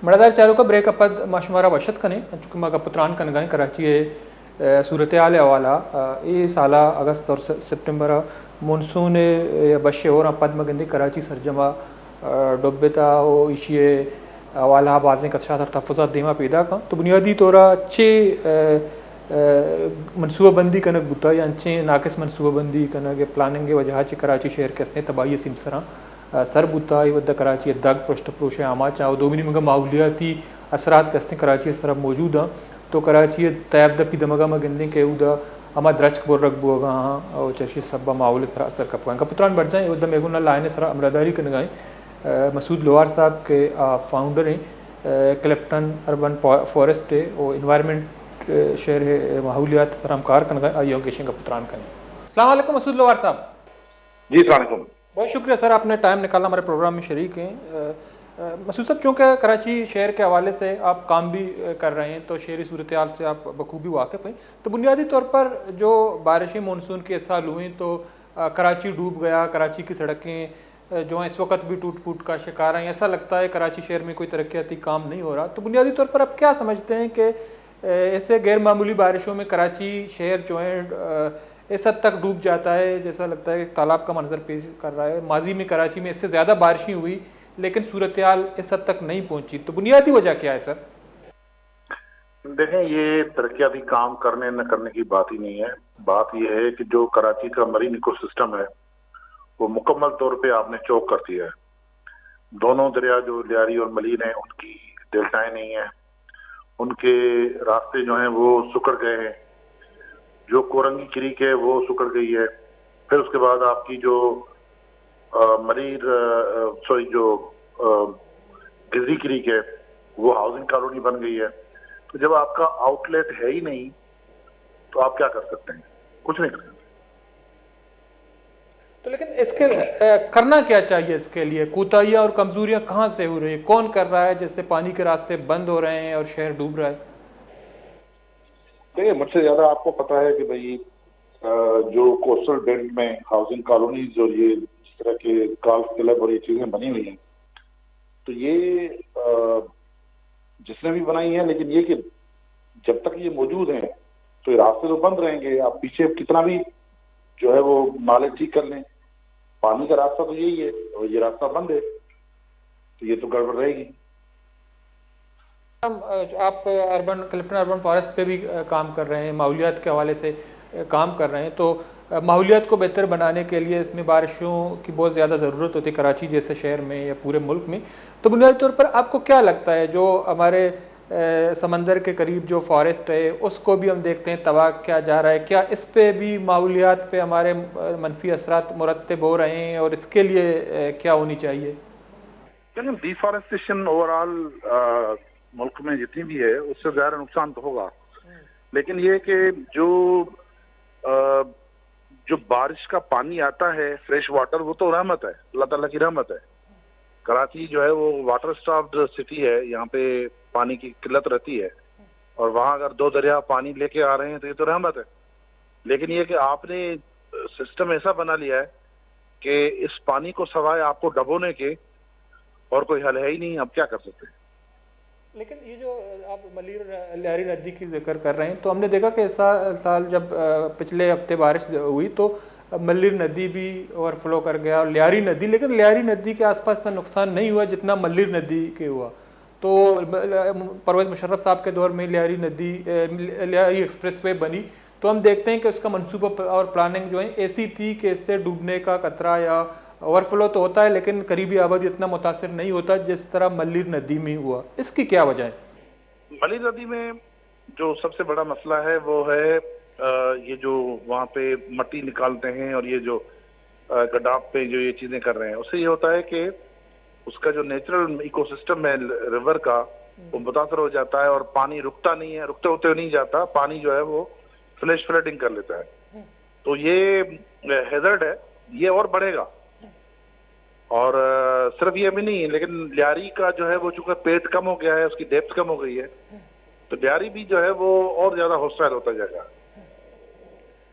मड़ादार चारों का ब्रेक अपद माशुमारा वशत कने चूंकि मगा पुत्रान कनगाएं कराची सूरत हाल हवाला ये साला अगस्त और सितंबर मानसून बशे और पद मगंदी कराची सरजमा डोबेता ओ इशिए हवाला बाजें कक्षा तहफ़ुज़ात दीमा पैदा का तो बुनियादी तौर अच्छे मनसूबाबंदी कनक बुता या अच्छे नाकिस मनसूबाबंदी कनक प्लानिंग वजह कराची शहर के असने तबाही सिमसरा सर बुता वद्दा कराची दाग पृष्ठ प्रोश आमा चाहो दोमिनी मगा माहौलियाती असरात कस्ते कराची इस तरफ मौजूद हैं तो कराची तैब दपी दमगा मगंदे के उदा अमा द्रच बोर रख बोगा हाँ और चर्शी सब्बा माहौल सरा असर कपगा पुत्रान बढ़ जाए उदा मेगुना लाइन सरा अमरादारी कन गए मसूद लोहार साहब के फाउंडर हैं क्लिफ्टन अर्बन फॉरेस्ट है और इन्वायरमेंट शहर है माहौलियात सरामकार कन गए आइयो के का पुत्रान कने। अस्सलाम वालेकुम मसूद लोहार साहब। जी अस्सलाम वालेकुम। बहुत शुक्रिया सर, आपने टाइम निकाला हमारे प्रोग्राम में शरीक हैं। मसूद साहब, चूँकि कराची शहर के हवाले से आप काम भी कर रहे हैं तो शहरी सूरत हाल से आप बखूबी वाकिफ़ हैं, तो बुनियादी तौर पर जो बारिशें मानसून के इस साल हुई तो कराची डूब गया, कराची की सड़कें जो हैं इस वक्त भी टूट फूट का शिकार हैं, ऐसा लगता है कराची शहर में कोई तरक्याती काम नहीं हो रहा। तो बुनियादी तौर पर आप क्या समझते हैं कि ऐसे गैर मामूली बारिशों में कराची शहर जो है इस हद तक डूब जाता है, जैसा लगता है कि तालाब का मंजर पेश कर रहा है। माजी में कराची में इससे ज़्यादा बारिशें हुई लेकिन सूरत हाल इस हद तक नहीं पहुंची, तो बुनियादी वजह क्या है सर? देखें, ये तरक्याती काम करने न करने की बात ही नहीं है। बात यह है कि जो कराची का मरीन इकोसिस्टम है वो मुकम्मल तौर पे आपने चौक कर दिया है। दोनों दरिया जो लियारी और मलीन है उनकी डेल्टाएं नहीं है, उनके रास्ते जो हैं वो सुकड़ गए हैं, जो कोरंगी क्रीक है वो सुकड़ गई है। फिर उसके बाद आपकी जो गिजरी क्रीक है वो हाउसिंग कॉलोनी बन गई है। तो जब आपका आउटलेट है ही नहीं तो आप क्या कर सकते हैं? कुछ नहीं कर सकते। तो लेकिन इसके करना क्या चाहिए? इसके लिए कोताहियां और कमजोरियां कहाँ से हो रही है? कौन कर रहा है जिससे पानी के रास्ते बंद हो रहे हैं और शहर डूब रहा है? देखिए, मुझसे ज्यादा आपको पता है कि भाई जो कोस्टल बेल्ट में हाउसिंग कॉलोनीज और ये इस तरह के गोल्फ क्लब और ये चीजें बनी हुई हैं, तो ये जिसने भी बनाई है, लेकिन ये कि जब तक ये मौजूद हैं तो ये रास्ते तो बंद रहेंगे। आप पीछे कितना भी जो है वो नाले ठीक कर लें, पानी का रास्ता तो यही है और ये रास्ता बंद है तो ये तो गड़बड़ रहेगी। आप क्लिफ्टन अर्बन फॉरेस्ट पे भी काम कर रहे हैं, माहौलियात के हवाले से काम कर रहे हैं, तो माहौलियात को बेहतर बनाने के लिए इसमें बारिशों की बहुत ज़्यादा ज़रूरत होती है कराची जैसे शहर में या पूरे मुल्क में। तो बुनियादी तौर पर आपको क्या लगता है जो हमारे समंदर के करीब जो फॉरेस्ट है उसको भी हम देखते हैं तबाह किया जा रहा है, क्या इस पे भी माहौलियात पे हमारे मनफी असरात मुरतब हो रहे हैं और इसके लिए क्या होनी चाहिए? डिफॉरेस्टेशन ओवरऑल मुल्क में जितनी भी है उससे ज़्यादा नुकसान तो होगा, लेकिन ये कि जो बारिश का पानी आता है फ्रेश वाटर, वो तो रहमत है, अल्लाह ताला की रहमत है। कराची जो है वो वाटर स्टार्व्ड सिटी है, यहाँ पे पानी की किल्लत रहती है और वहाँ अगर दो दरिया पानी लेके आ रहे हैं तो ये तो रहमत है। लेकिन ये कि आपने सिस्टम ऐसा बना लिया है कि इस पानी को सवाए आपको डबोने के और कोई हल है ही नहीं, अब क्या कर सकते हैं। लेकिन ये जो आप मलीर लियारी नदी की जिक्र कर रहे हैं तो हमने देखा कि इस साल जब पिछले हफ्ते बारिश हुई तो मलीर नदी भी ओवरफ्लो कर गया और लियारी नदी, लेकिन लियारी नदी के आसपास इतना नुकसान नहीं हुआ जितना मलीर नदी के हुआ। तो परवेज़ मुशर्रफ साहब के दौर में लियारी एक्सप्रेस वे बनी तो हम देखते हैं कि उसका मनसूबा और प्लानिंग जो है ऐसी थी कि इससे डूबने का खतरा या ओवरफ्लो तो होता है लेकिन करीबी आबादी इतना मुतासिर नहीं होता जिस तरह मलीर नदी में हुआ। इसकी क्या वजह है? मलीर नदी में जो सबसे बड़ा मसला है वो है ये जो वहाँ पे मट्टी निकालते हैं और ये जो गड्ढाप पे जो ये चीजें कर रहे हैं, उससे ये होता है कि उसका जो नेचुरल इकोसिस्टम है रिवर का वो मुतासर हो जाता है और पानी रुकता नहीं है, रुकते होते नहीं जाता, पानी जो है वो फ्लैश फ्लडिंग कर लेता है। तो ये हैजर्ड है, ये और बढ़ेगा। और सिर्फ ये भी नहीं, लेकिन लियारी का जो है वो चूंकि पेट कम हो गया है, उसकी डेप्थ कम हो गई है, तो लियारी भी जो है वो और ज्यादा हॉस्टाइल होता जाएगा।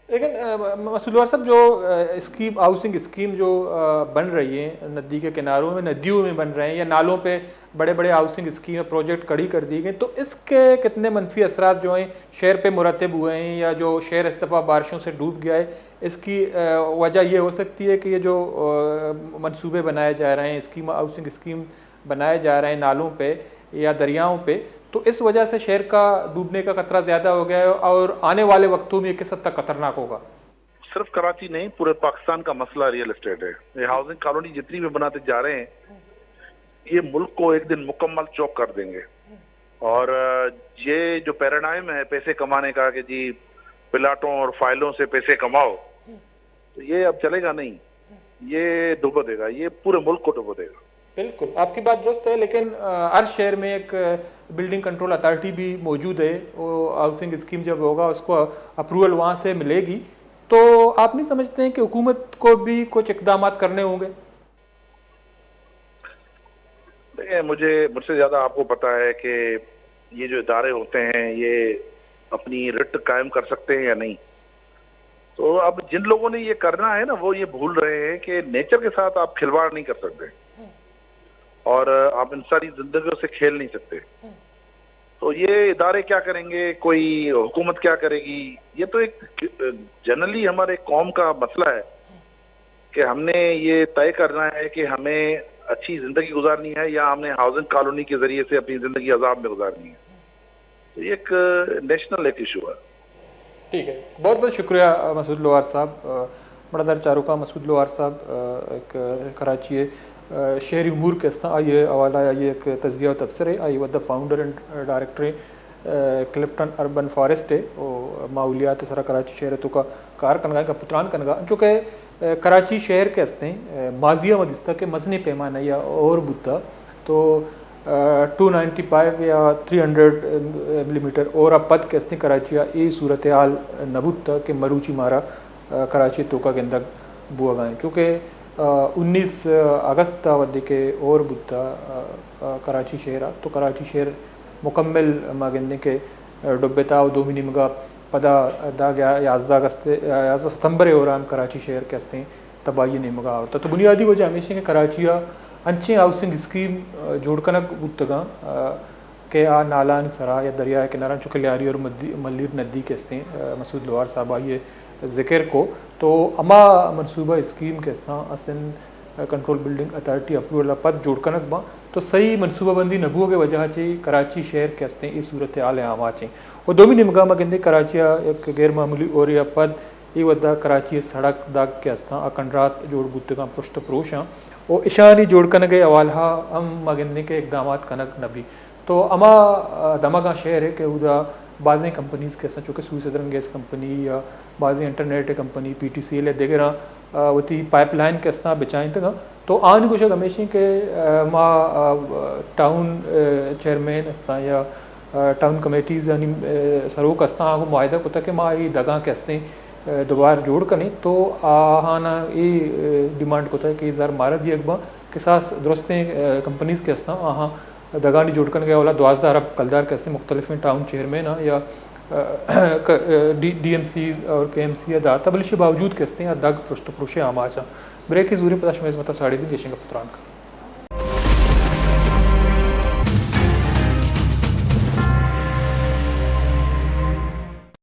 लेकिन मसूद लोहार साहब, जो स्कीम, हाउसिंग स्कीम जो बन रही है नदी के किनारों में, नदियों में बन रहे हैं या नालों पे बड़े बड़े हाउसिंग स्कीम प्रोजेक्ट खड़ी कर दी गई, तो इसके कितने मनफी असरात जो हैं शहर पे मुरतब हुए हैं, या जो शहर इस दफ़ा बारिशों से डूब गया है, इसकी वजह ये हो सकती है कि ये जो मंसूबे बनाए जा रहे हैं, स्कीम, हाउसिंग स्कीम बनाए जा रहे हैं नालों पे या दरियाओं पे, तो इस वजह से शहर का डूबने का खतरा ज़्यादा हो गया है और आने वाले वक्तों में ये किस हद तक खतरनाक होगा? सिर्फ कराची नहीं, पूरे पाकिस्तान का मसला रियल एस्टेट है। ये हाउसिंग कॉलोनी जितनी भी बनाते जा रहे हैं, ये मुल्क को एक दिन मुकम्मल चौक कर देंगे। और ये जो पैराडाइम है पैसे कमाने का कि जी प्लाटों और फाइलों से पैसे कमाओ, तो ये अब चलेगा नहीं। ये डुबो देगा, ये पूरे मुल्क को डुबो देगा। बिल्कुल, आपकी बात दुरुस्त है, लेकिन हर शहर में एक बिल्डिंग कंट्रोल अथॉरिटी भी मौजूद है। वो हाउसिंग स्कीम जब होगा उसको अप्रूवल वहाँ से मिलेगी, तो आप नहीं समझते हैं कि हुकूमत को भी कुछ इकदाम करने होंगे? देखिए, मुझसे ज़्यादा आपको पता है कि ये जो इदारे होते हैं ये अपनी रिट कायम कर सकते हैं या नहीं। तो अब जिन लोगों ने ये करना है ना, वो ये भूल रहे हैं कि नेचर के साथ आप खिलवाड़ नहीं कर सकते और आप इंसानी जिंदगियों से खेल नहीं सकते। तो ये इदारे क्या करेंगे, कोई हुकूमत क्या करेगी, ये तो एक जनरली हमारे कौम का मसला है कि हमने ये तय करना है कि हमें अच्छी जिंदगी गुजारनी है या हमने हाउसिंग कॉलोनी के जरिए से अपनी जिंदगी अजाब में गुजारनी है। तो ये एक नेशनल एक इशू है। ठीक है, बहुत बहुत शुक्रिया मसूद लोहार साहब। बड़ा दर चारों का मसूद लोहार साहब एक कराची शहरी उमूर के अस्ता आइए हवाला आइए एक तजिया और तबसरे आई वद founder and director Clifton urban forest है वो माहौलियात सरा कराची शहर तो का कार कनगा का पुत्रान कनगा जो कि कराची शहर के हस्ते माजिया मदिस्ता के मजने पैमाना या और बुद्धा तो 295 या 300 मिलीमीटर और अब पद के हस्ते कराची ये सूरत हाल नबुत्ता के मरूची मारा कराची तो का गेंदा बुआ गाएँ चूँकि 19 अगस्त वद्दे के और बुद्धा कराची शहर तो कराची शहर मुकम्मल मागेंदे के डुब्बेता दो मिनी मगा पदा दा गया 11 अगस्त 11 सितंबर और हम कराची शहर के हस्ते तबाही नहीं मगा होता। तो बुनियादी वजह हमेशा के कराची अंचे हाउसिंग स्कीम जोड़कनक बुतगा के नालान सरा या दरिया किनारा चुके लियारी और मल्लीर नदी के हस्ते मसूद लोहार साहब आइए ज़िक्र को तो अमा मनसूबा स्कीम के अस्ता असन कंट्रोल बिल्डिंग अथॉरिटी अप्रूवल पद जोड़कनक बा तो सही मनसूबा बंदी नबुओं के वजह से कराची शहर के हस्ते इस सूरत हाल आमा चे और दोमी निमगा मगंदे कराची एक गैर मामूली और या पद ये वदा कराची सड़क दाग के हस्ता अकंडरात जोड़ बुतगा पुष्ट प्रोश और ईशानी जोड़कन गए अवाल हम मगंदे के इकदाम कनक नबी तो अमा दमागा शहर है कि उदा बाज़ कंपनीज़ के चूँकि सुई सदरन गैस कंपनी या बाज़ इंटरनेट कंपनी PTCL या देगरा वती पाइपलाइन के अस्ता बेचाएं तक तो आन कुछ हमेशा के माँ टाउन चेयरमैन अस्ता या टाउन कमेटीज़ यानी सरोक अस्ता आगो मुआदा को तक माँ ये दगा के अस्ते दोबारा जोड़ करें तो आहाना ये डिमांड को तक कि ज़र मारा दी अकबा के साथ दुरुस्तें कंपनीज़ के अस्ता आहाँ दगानी जोड़कन गया वाला 12 अरब कलदार कैसे मुख्तलिफ टाउन चेयरमैन या DMC और KMC या तबलिश बावजूद कैसे या दग पृष्ठ पुरुषे आमाचा ब्रेक की जूरी पता शमेज मता 3.5 पुत्रान का